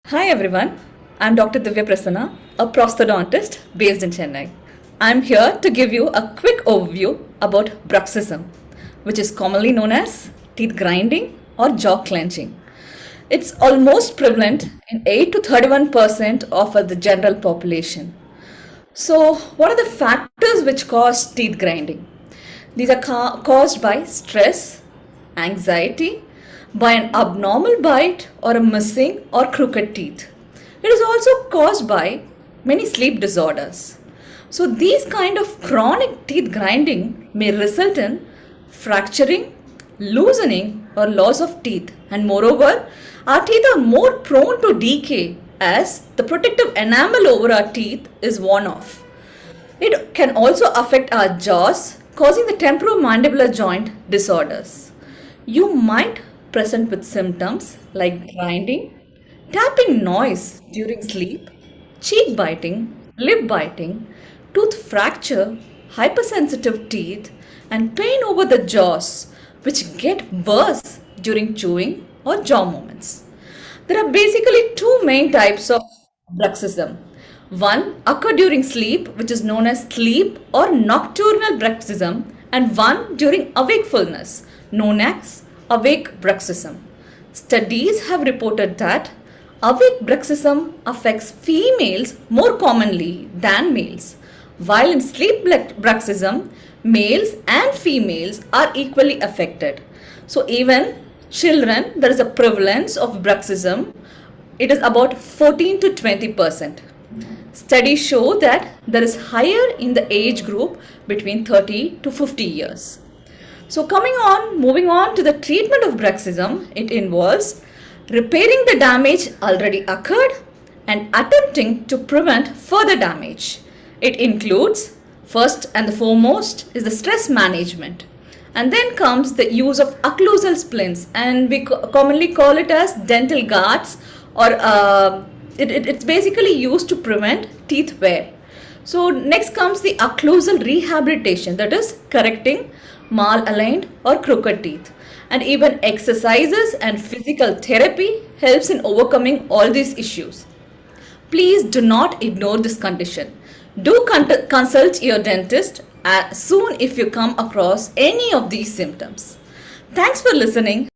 Hi everyone, I'm Dr. Divya Prasanna, a prosthodontist based in Chennai. I'm here to give you a quick overview about bruxism, which is commonly known as teeth grinding or jaw clenching. It's almost prevalent in 8 to 31% of the general population. So, what are the factors which cause teeth grinding? These are caused by stress, anxiety, by an abnormal bite or a missing or crooked teeth. It is also caused by many sleep disorders. So these kind of chronic teeth grinding may result in fracturing, loosening or loss of teeth, and moreover our teeth are more prone to decay as the protective enamel over our teeth is worn off. It can also affect our jaws, causing the temporomandibular joint disorders. You might present with symptoms like grinding, tapping noise during sleep, cheek biting, lip biting, tooth fracture, hypersensitive teeth, and pain over the jaws, which get worse during chewing or jaw movements. There are basically two main types of bruxism. One occur during sleep, which is known as sleep or nocturnal bruxism, and one during wakefulness, known as awake bruxism. Studies have reported that awake bruxism affects females more commonly than males, while in sleep bruxism, males and females are equally affected. So even children, there is a prevalence of bruxism. It is about 14 to 20%. Studies show that there is higher in the age group between 30 to 50 years. So moving on to the treatment of bruxism, it involves repairing the damage already occurred and attempting to prevent further damage. It includes, first and the foremost, is the stress management. And then comes the use of occlusal splints, and we commonly call it as dental guards, or it's basically used to prevent teeth wear. So next comes the occlusal rehabilitation, that is correcting malaligned or crooked teeth. And even exercises and physical therapy helps in overcoming all these issues. Please do not ignore this condition. Do consult your dentist soon if you come across any of these symptoms. Thanks for listening.